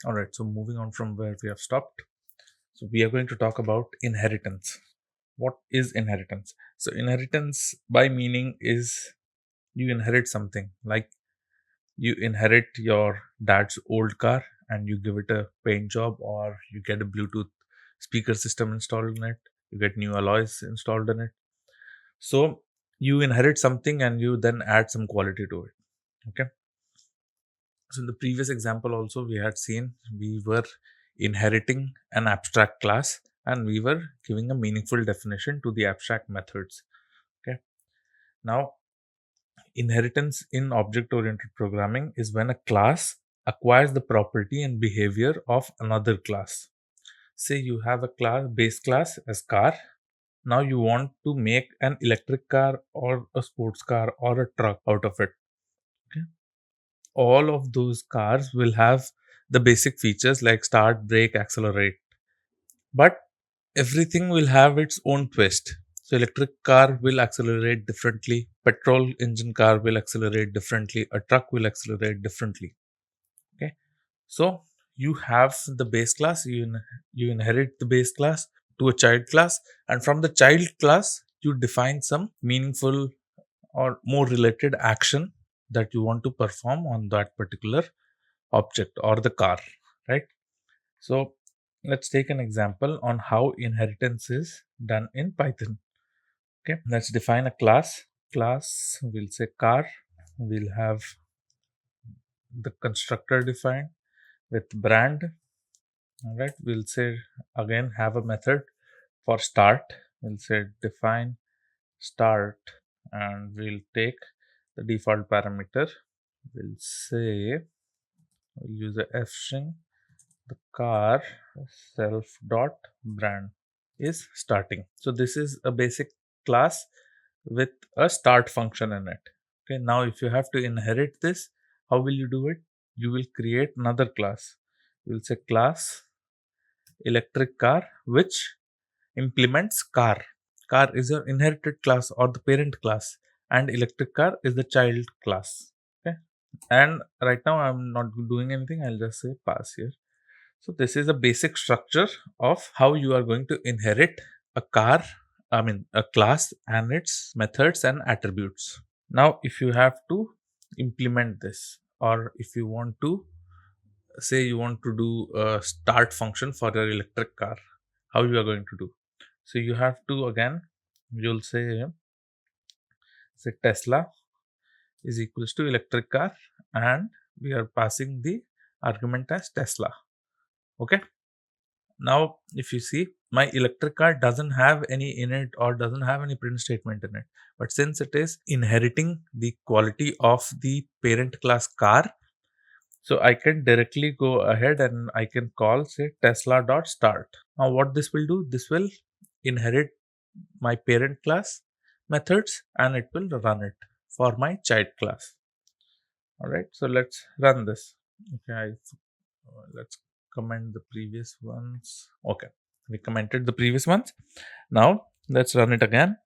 All right, so moving on from where we have stopped. So we are going to talk about inheritance. What is inheritance? So inheritance by meaning is you inherit something, like you inherit your dad's old car and you give it a paint job, or you get a Bluetooth speaker system installed in it, you get new alloys installed in it. So you inherit something and you then add some quality to it. Okay. So in the previous example also we had seen we were inheriting an abstract class and we were giving a meaningful definition to the abstract methods. Okay. Now inheritance in object oriented programming is when a class acquires the property and behavior of another class. Say you have a base class as car. Now you want to make an electric car or a sports car or a truck out of it. Okay. All of those cars will have the basic features like start, brake, accelerate, but everything will have its own twist. So electric car will accelerate differently, petrol engine car will accelerate differently, a truck will accelerate differently. Okay. So you have the base class, you inherit the base class to a child class, and from the child class you define some meaningful or more related action that you want to perform on that particular object or the car, right? So let's take an example on how inheritance is done in Python. Okay, let's define a class. Class, we'll say car. We'll have the constructor defined with brand. All right, we'll say again have a method for start. We'll say define start, and we'll take the default parameter. We'll say we'll use a f string. The car self dot brand is starting. So this is a basic class with a start function in it. Okay, now if you have to inherit this, how will you do it? You will create another class. You will say class electric car, which implements car. Car is your inherited class or the parent class, and electric car is the child class. Okay, and right now I'm not doing anything, I'll just say pass here. So this is a basic structure of how you are going to inherit a car, I mean a class and its methods and attributes. Now if you have to implement this, or if you want to say you want to do a start function for your electric car, how you are going to do? So you have to again, you'll say Tesla is equals to electric car, and we are passing the argument as Tesla. Okay. Now, if you see, my electric car doesn't have any init or doesn't have any print statement in it. But since it is inheriting the quality of the parent class car, so I can directly go ahead and I can call say Tesla dot start. Now, what this will do? This will inherit my parent class methods and it will run it for my child class. All right. So let's run this. Okay. Let's comment the previous ones. Okay, we commented the previous ones. Now let's run it again.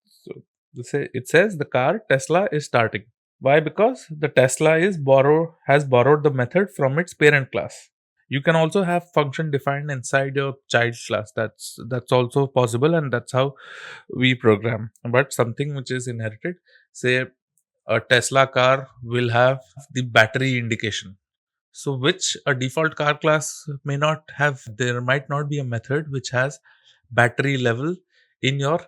So it says the car Tesla is starting. Why? Because the Tesla has borrowed the method from its parent class. You can also have function defined inside your child class. That's also possible, and that's how we program. But something which is inherited, say a Tesla car will have the battery indication. So which a default car class may not have, there might not be a method which has battery level in your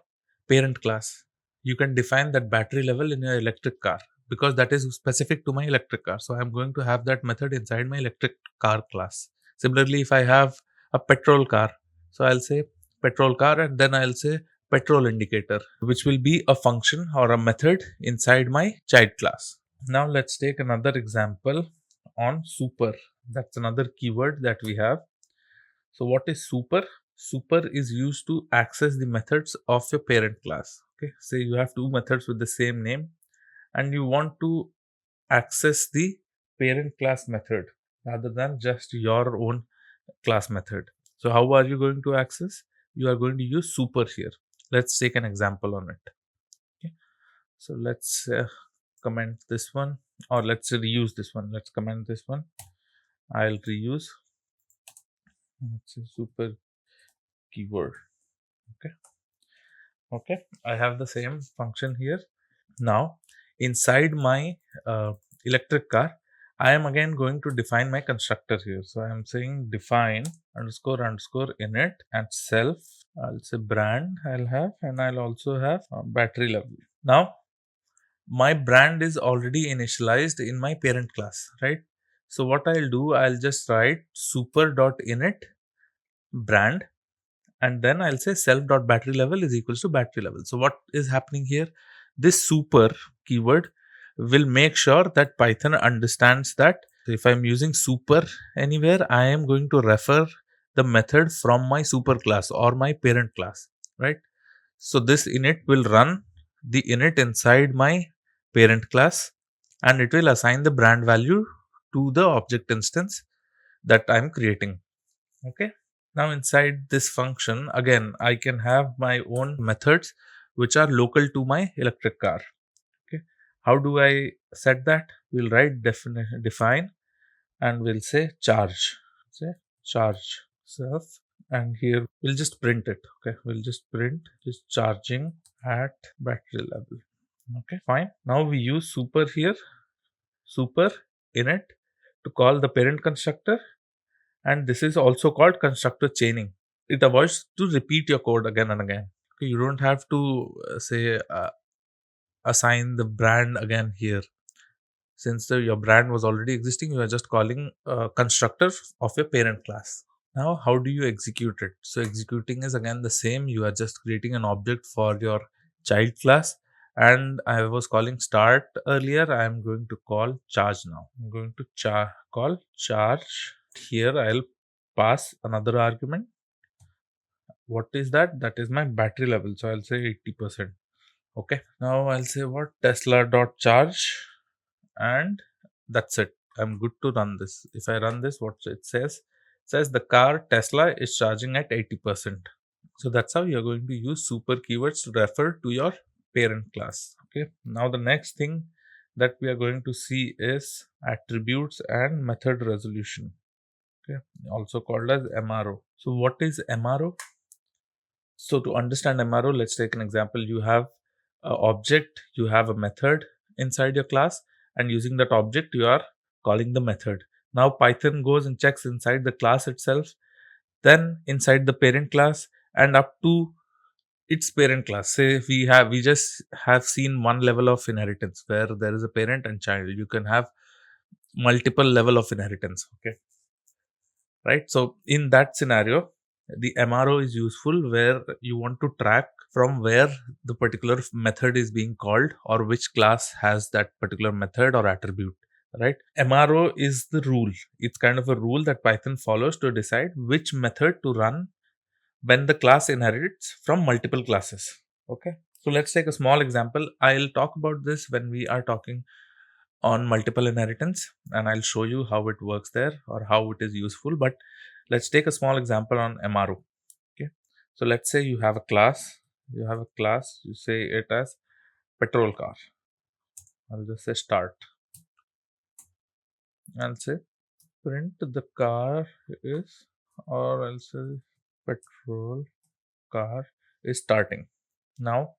parent class. You can define that battery level in your electric car because that is specific to my electric car. So I'm going to have that method inside my electric car class. Similarly, if I have a petrol car, so I'll say petrol car and then I'll say petrol indicator, which will be a function or a method inside my child class. Now let's take another example on super. That's another keyword that we have. So what is super? Super is used to access the methods of your parent class. Okay, say you have two methods with the same name and you want to access the parent class method rather than just your own class method. So how are you going to access? You are going to use super here. Let's take an example on it. Okay, so let's comment this one, or let's reuse this one. Let's comment this one. I'll reuse, let's say, super keyword. Okay, I have the same function here. Now inside my uh, electric car, I am again going to define my constructor here. So I am saying define underscore underscore init and self. I'll say brand I'll have, and I'll also have battery level. Now my brand is already initialized in my parent class, right? So what I'll do, I'll just write super.init brand, and then I'll say self.battery level is equals to battery level. So what is happening here? This super keyword will make sure that Python understands that if I'm using super anywhere, I am going to refer the method from my super class or my parent class, right? So this init will run the init inside my parent class, and it will assign the brand value to the object instance that I'm creating. Okay. Now inside this function, again, I can have my own methods which are local to my electric car. Okay. How do I set that? We'll write define, and we'll say charge. Say charge self, and here we'll just print it. Okay. We'll just print is charging at battery level. Okay, fine. Now we use super here, super init to call the parent constructor, and this is also called constructor chaining. It avoids to repeat your code again and again. Okay, you don't have to say assign the brand again here. Since your brand was already existing, you are just calling a constructor of your parent class. Now how do you execute it? So executing is again the same. You are just creating an object for your child class, and I was calling start earlier. I am going to call charge now. I'm going to call charge. Here I'll pass another argument. What is that? That is my battery level. So I'll say 80%. Okay. Now I'll say what? Tesla dot charge, and that's it. I'm good to run this. If I run this, what it says? It says the car Tesla is charging at 80%. So that's how you're going to use super keywords to refer to your parent class. Okay. Now the next thing that we are going to see is attributes and method resolution. Okay, also called as MRO. So what is MRO? So to understand MRO, let's take an example. You have an object, you have a method inside your class, and using that object, you are calling the method. Now Python goes and checks inside the class itself, then inside the parent class, and up to its parent class. Say we just have seen one level of inheritance where there is a parent and child. You can have multiple level of inheritance. Okay, right? So in that scenario, the MRO is useful where you want to track from where the particular method is being called or which class has that particular method or attribute, right? MRO is the rule. It's kind of a rule that Python follows to decide which method to run when the class inherits from multiple classes. Okay, so let's take a small example. I'll talk about this when we are talking on multiple inheritance, and I'll show you how it works there or how it is useful. But let's take a small example on MRO. Okay, so let's say you have a class, you say it as petrol car. I'll just say start. I'll say print the car is, or I'll say petrol car is starting. Now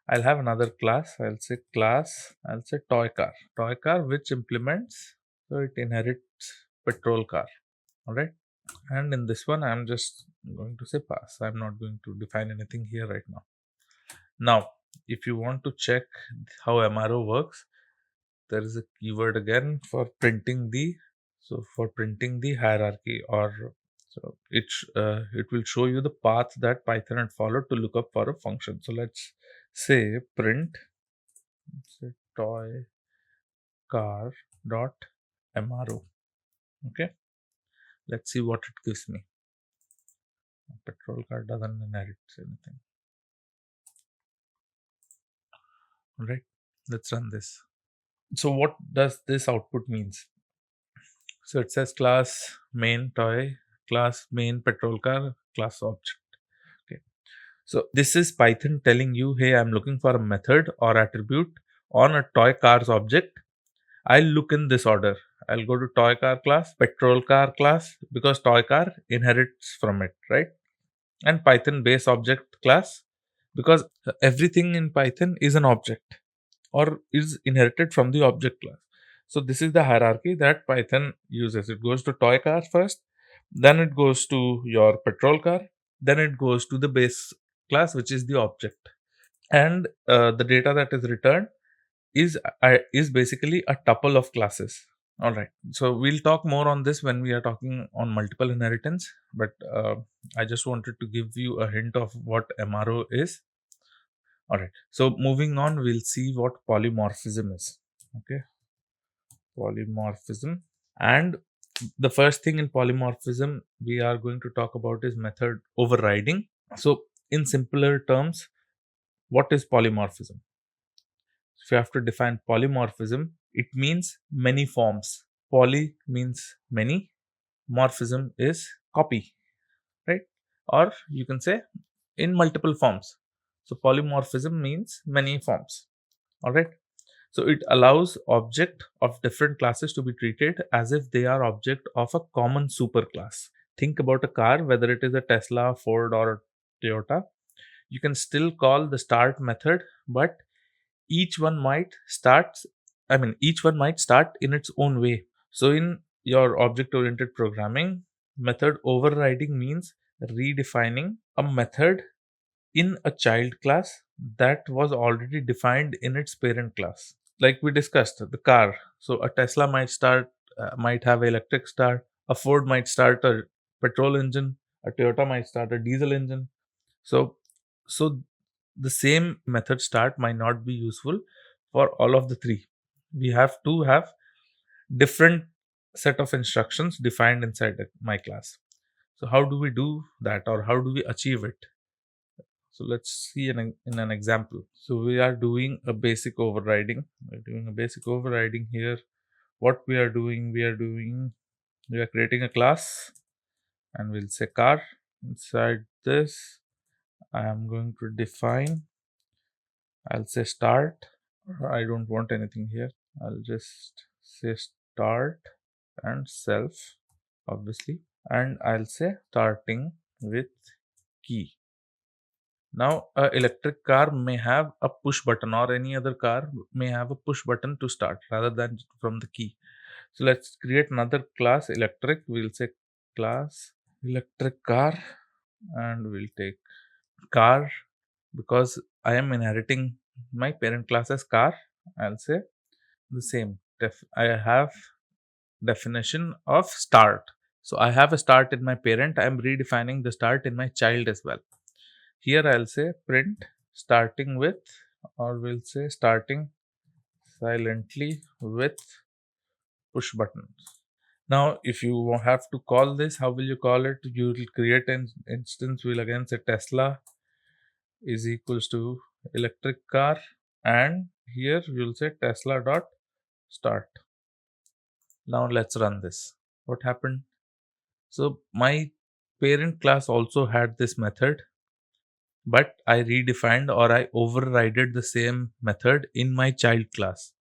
I'll have another class. I'll say class. I'll say toy car. Toy car which implements, so it inherits petrol car. All right. And in this one, I'm just going to say pass. I'm not going to define anything here right now. Now, if you want to check how MRO works, there is a keyword again for printing the, so for printing the hierarchy, or so it will show you the path that Python had followed to look up for a function. So let's say print, say toy car dot MRO. Okay, let's see what it gives me. Petrol car doesn't inherit anything. All right, let's run this. So what does this output means? So it says class main toy, class main petrol car, class object. Okay. So this is Python telling you, hey, I'm looking for a method or attribute on a toy cars object. I'll look in this order. I'll go to toy car class, petrol car class, because toy car inherits from it, right? And Python base object class, because everything in Python is an object or is inherited from the object class. So this is the hierarchy that Python uses. It goes to toy car first, then it goes to your petrol car, then it goes to the base class, which is the object. And the data that is returned is basically a tuple of classes. All right. So we'll talk more on this when we are talking on multiple inheritance. But I just wanted to give you a hint of what MRO is. All right. So moving on, we'll see what polymorphism is. Okay. Polymorphism. And the first thing in polymorphism we are going to talk about is method overriding. So in simpler terms, what is polymorphism? If you have to define polymorphism, it means many forms. Poly means many, morphism is copy, right? Or you can say in multiple forms. So polymorphism means many forms. All right. So it allows object of different classes to be treated as if they are object of a common superclass. Think about a car, whether it is a Tesla, Ford, or Toyota. You can still call the start method, but each one might start each one might start in its own way. So in your object oriented programming, method overriding means redefining a method in a child class that was already defined in its parent class. Like we discussed, the car. So a Tesla might have electric start, a Ford might start a petrol engine, a Toyota might start a diesel engine. So so the same method start might not be useful for all of the three. We have to have different set of instructions defined inside my class. So how do we do that, or how do we achieve it? So let's see in an example. So we are doing a basic overriding. We're doing a basic overriding here. What we are creating a class, and we'll say car. Inside this, I am going to define, I'll say start. I don't want anything here. I'll just say start and self, obviously. And I'll say starting with key. Now, a electric car may have a push button, or any other car may have a push button to start rather than from the key. So let's create another class electric. We'll say class electric car, and we'll take car because I am inheriting my parent class as car. I'll say the same. I have definition of start. So I have a start in my parent. I am redefining the start in my child as well. Here I'll say print starting with, or we'll say starting silently with push buttons. Now, if you have to call this, how will you call it? You will create an instance. We'll again say Tesla is equals to electric car, and here you'll say Tesla dot start. Now let's run this. What happened? So my parent class also had this method, but I redefined or I overrided the same method in my child class.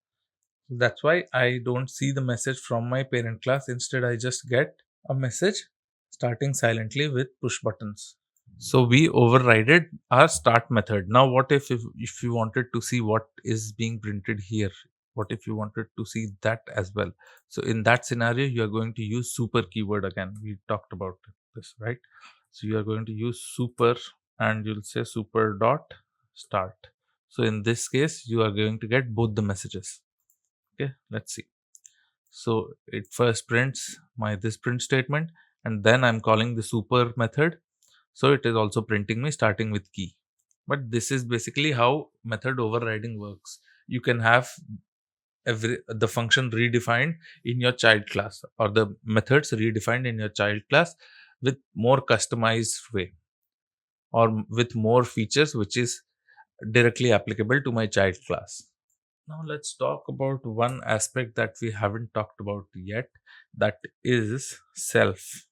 That's why I don't see the message from my parent class. Instead, I just get a message starting silently with push buttons. So we overrided our start method. Now, what if you wanted to see what is being printed here? What if you wanted to see that as well? So in that scenario, you are going to use super keyword again. We talked about this, right? So you are going to use super, and you'll say super dot start. So in this case, you are going to get both the messages. Okay, let's see. So it first prints my this print statement, and then I'm calling the super method. So it is also printing me starting with key. But this is basically how method overriding works. You can have the function redefined in your child class, or the methods redefined in your child class with more customized way, or with more features which is directly applicable to my child class. Now let's talk about one aspect that we haven't talked about yet, that is self.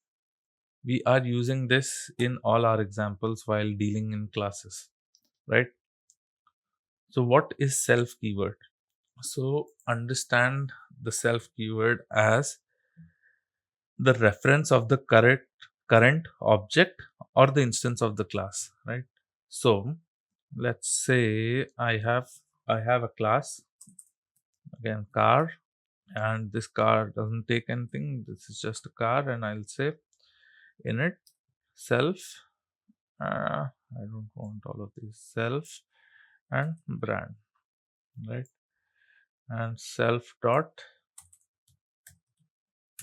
We are using this in all our examples while dealing in classes, right? So what is self keyword? So understand the self keyword as the reference of the current object or the instance of the class, right? So let's say I have a class, again car, and this car doesn't take anything. This is just a car, and I'll say init self. I don't want all of these, self and brand, right? And self dot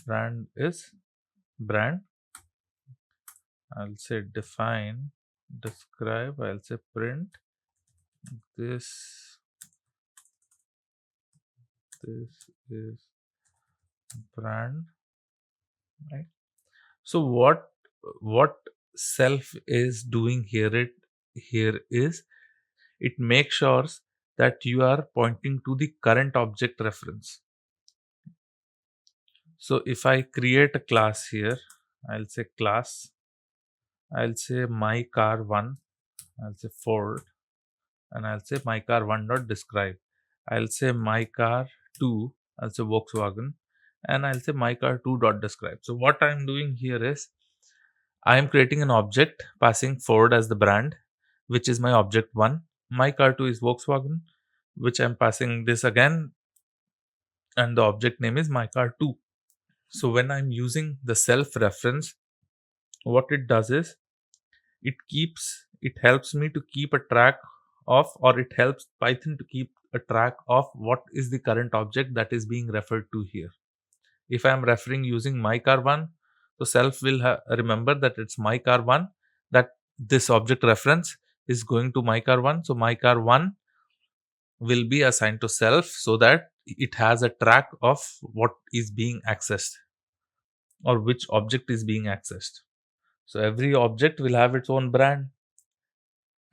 brand is brand. I'll say define describe. I'll say print this this is brand, right? So what self is doing here is it makes sure that you are pointing to the current object reference. So if I create a class here, I'll say class, I'll say my car one, I'll say Ford, and I'll say my car one dot describe. I'll say my car two, I'll say Volkswagen, and I'll say my car two dot describe. So what I'm doing here is I am creating an object passing Ford as the brand, which is my object one. My car two is Volkswagen, which I'm passing this again, and the object name is my car two. So when I'm using the self reference, what it does is it helps me to keep a track of, or it helps Python to keep a track of what is the current object that is being referred to here. If I am referring using my car one, so self will remember that it's my car one, that this object reference is going to my car one. So my car one will be assigned to self so that it has a track of what is being accessed or which object is being accessed. So every object will have its own brand,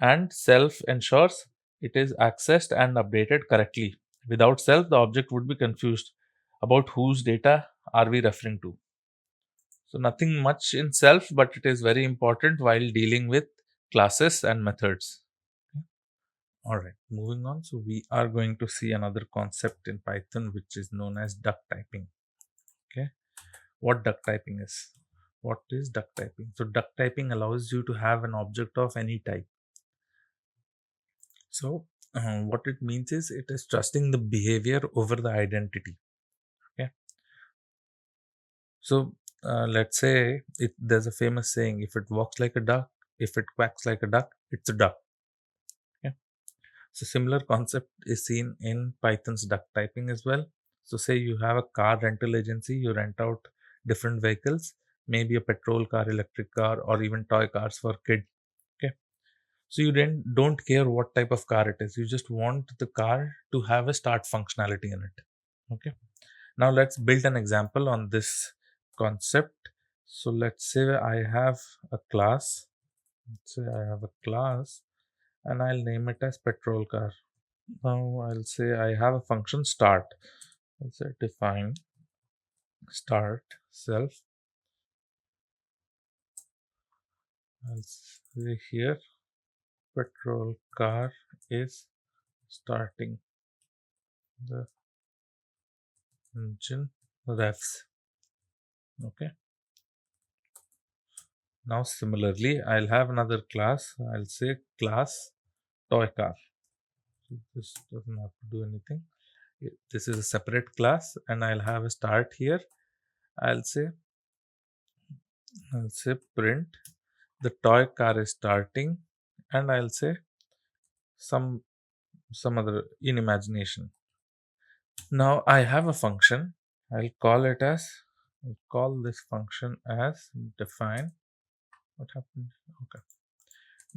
and self ensures it is accessed and updated correctly. Without self, the object would be confused about whose data are we referring to. So nothing much in self, but it is very important while dealing with classes and methods. All right, moving on. So we are going to see another concept in Python which is known as duck typing. Okay, what duck typing is? What is duck typing? So duck typing allows you to have an object of any type. So what it means is it is trusting the behavior over the identity. Okay, so let's say there's a famous saying: if it walks like a duck, if it quacks like a duck, it's a duck. Okay, so similar concept is seen in Python's duck typing as well. So say you have a car rental agency, you rent out different vehicles, maybe a petrol car, electric car, or even toy cars for kids. Okay, so you don't care what type of car it is. You just want the car to have a start functionality in it. Okay. Now let's build an example on this concept. So let's say I have a class. Let's say I have a class and I'll name it as petrol car. Now I'll say I have a function start. Let's say define start self. I'll say here petrol car is starting. The engine revs. Okay. Now similarly, I'll have another class. I'll say class toy car. So this doesn't have to do anything. This is a separate class, and I'll have a start here. I'll say print the toy car is starting, and I'll say some other in imagination. Now I have a function. I'll call this function as define. What happened? Okay.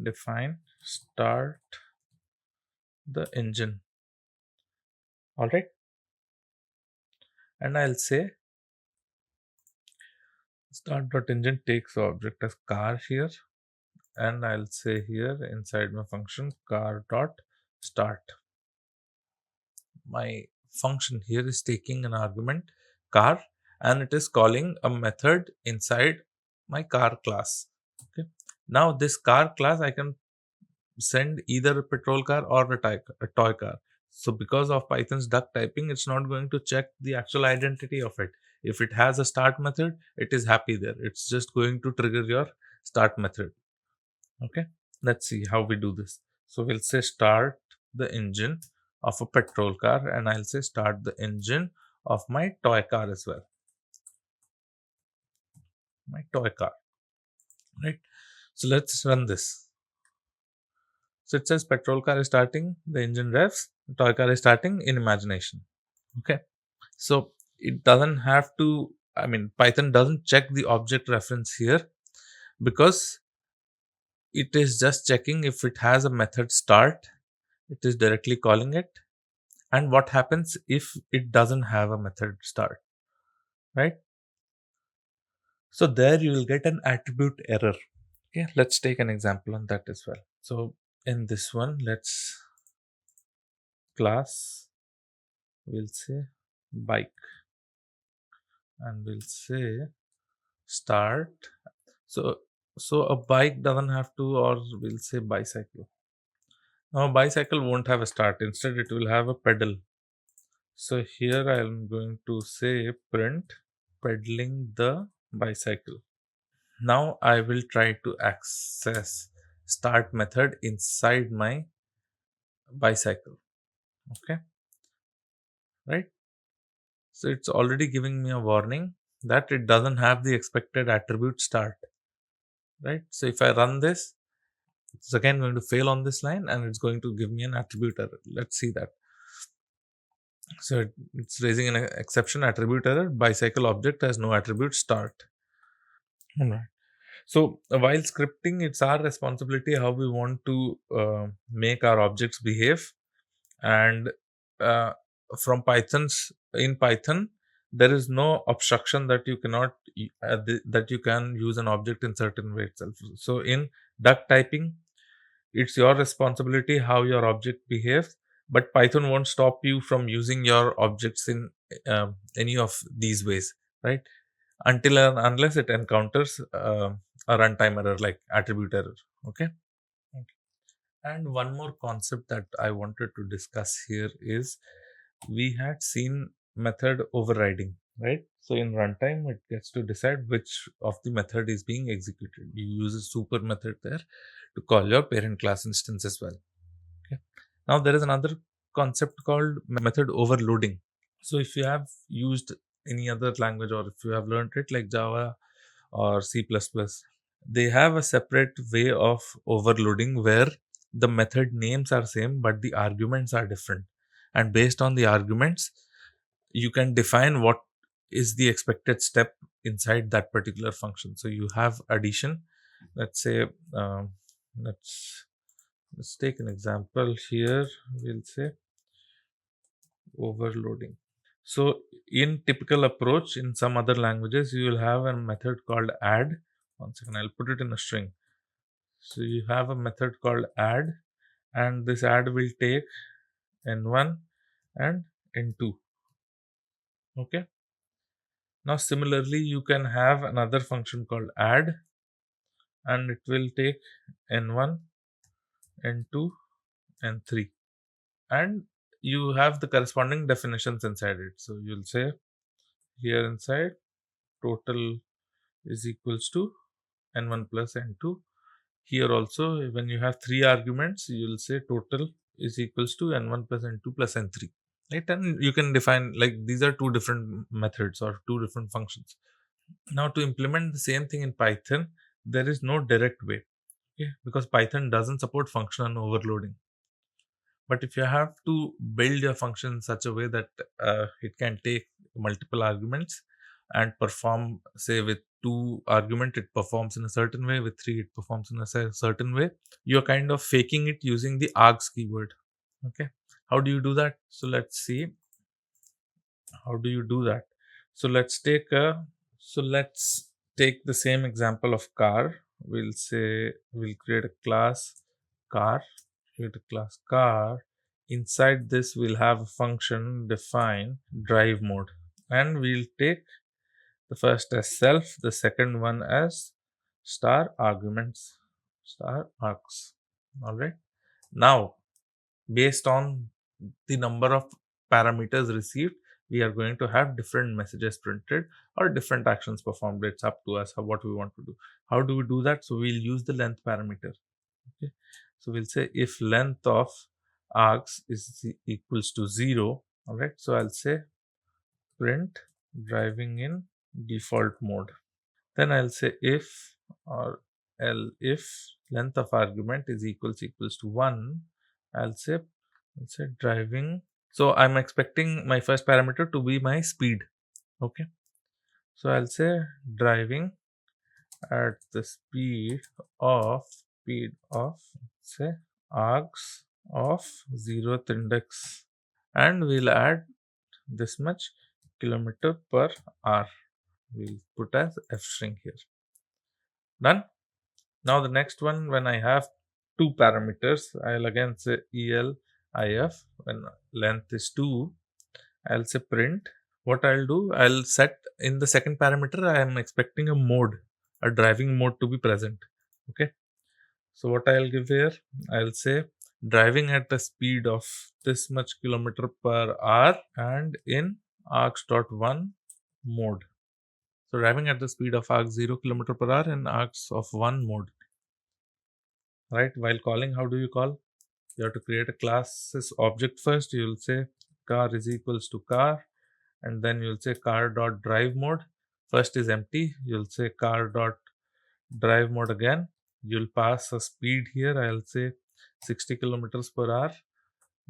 Define start the engine. All right. And I'll say start.engine takes the object as car here. And I'll say here inside my function car.start. My function here is taking an argument car and it is calling a method inside my car class. Okay. Now this car class I can send either a petrol car or a toy car. So because of Python's duck typing, it's not going to check the actual identity of it. If it has a start method, it is happy there. It's just going to trigger your start method. Okay, let's see how we do this. So we'll say start the engine of a petrol car, and I'll say start the engine of my toy car as well. My toy car, right? So let's run this. So it says petrol car is starting, the engine revs, toy car is starting in imagination. Okay. So it doesn't have to, Python doesn't check the object reference here because it is just checking if it has a method start, it is directly calling it, and what happens if it doesn't have a method start, right? So there you will get an attribute error. Okay, let's take an example on that as well. So in this one, let's class, we'll say bike, and we'll say start. So a bike doesn't have to, or we'll say bicycle. Now a bicycle won't have a start. Instead, it will have a pedal. So here I am going to say print pedaling the bicycle. Now I will try to access start method inside my bicycle. Okay, right? So it's already giving me a warning that it doesn't have the expected attribute start. Right? So if I run this, it's again going to fail on this line and it's going to give me an attribute error. Let's see that. So it's raising an exception attribute error. Bicycle object has no attribute start. Alright. So while scripting, it's our responsibility how we want to make our objects behave. And uh, from Python's in Python, there is no obstruction that you cannot that you can use an object in certain way itself. So in duck typing, it's your responsibility how your object behaves, but Python won't stop you from using your objects in any of these ways, right? Until and unless it encounters a runtime error like attribute error. Okay. Okay. And one more concept that I wanted to discuss here is we had seen method overriding, right? So in runtime, it gets to decide which of the method is being executed. You use a super method there to call your parent class instance as well. Okay. Now there is another concept called method overloading. So if you have used any other language or if you have learned it like Java or C++, they have a separate way of overloading where the method names are same but the arguments are different. And based on the arguments, you can define what is the expected step inside that particular function. So you have addition. Let's say let's take an example here. We'll say overloading. So in typical approach, in some other languages, you will have a method called add. One second, I'll put it in a string. So you have a method called add, and this add will take n1 and n2. Okay. Now similarly, you can have another function called add, and it will take n1, n2, n3, and you have the corresponding definitions inside it. So you'll say here inside total is equals to n1 plus n2. Here also, when you have three arguments, you will say total is equals to n1 plus n2 plus n3. Right? And you can define like these are two different methods or two different functions. Now, to implement the same thing in Python, there is no direct way, okay? Because Python doesn't support function overloading. But if you have to build your function in such a way that it can take multiple arguments and perform, say, with two argument, it performs in a certain way. With three, it performs in a certain way. You're kind of faking it using the args keyword. Okay. How do you do that? So let's see. How do you do that? So let's take the same example of car. We'll say we'll create a class car. Create a class car. Inside this, we'll have a function define drive mode, and we'll take the first as self, the second one as star arguments, star args. All right. Now, based on the number of parameters received, we are going to have different messages printed or different actions performed. It's up to us what we want to do. How do we do that? So we'll use the length parameter. Okay, so we'll say if length of args is equals to 0. All right, so I'll say print driving in default mode. Then I'll say if or if length of argument is equals to 1, I'll say driving. So I'm expecting my first parameter to be my speed. Okay, so I'll say driving at the speed of say args of 0th index, and we'll add this much kilometer per hour. We'll put as f string here. Done. Now the next one, when I have two parameters, I'll again say elif. When length is 2, I'll say print. What I'll do, I'll set in the second parameter, I am expecting a driving mode to be present. Okay. So what I'll give here, I'll say driving at a speed of this much kilometer per hour and in args.1 mode. So driving at the speed of args 0 kilometer per hour and args of 1 mode. Right? While calling, how do you call? You have to create a class's object first. You will say car is equals to car, and then you'll say car dot drive mode. First is empty. You'll say car dot drive mode again. You'll pass a speed here. I'll say 60 kilometers per hour.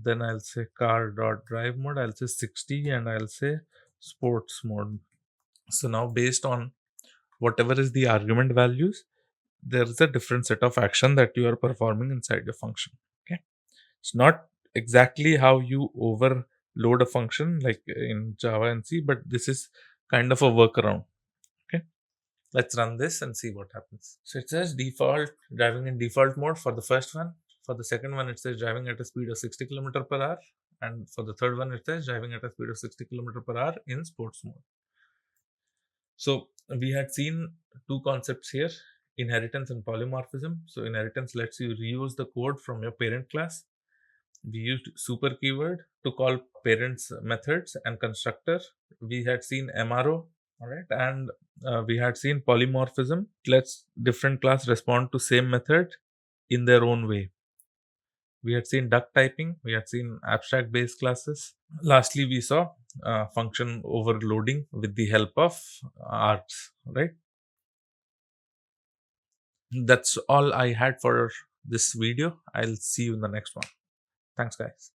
Then I'll say car dot drive mode. I'll say 60, and I'll say sports mode. So now based on whatever is the argument values, there is a different set of action that you are performing inside your function. Okay, it's not exactly how you overload a function like in Java and C, but this is kind of a workaround. Okay, let's run this and see what happens. So it says default driving in default mode for the first one. For the second one, it says driving at a speed of 60 km per hour, and for the third one, it says driving at a speed of 60 km per hour in sports mode. So we had seen two concepts here, inheritance and polymorphism. So inheritance lets you reuse the code from your parent class. We used super keyword to call parents methods and constructor. We had seen MRO, all right, and we had seen polymorphism. Lets different class respond to same method in their own way. We had seen duck typing. We had seen abstract base classes. Lastly, we saw function overloading with the help of args, right? That's all I had for this video. I'll see you in the next one. Thanks, guys.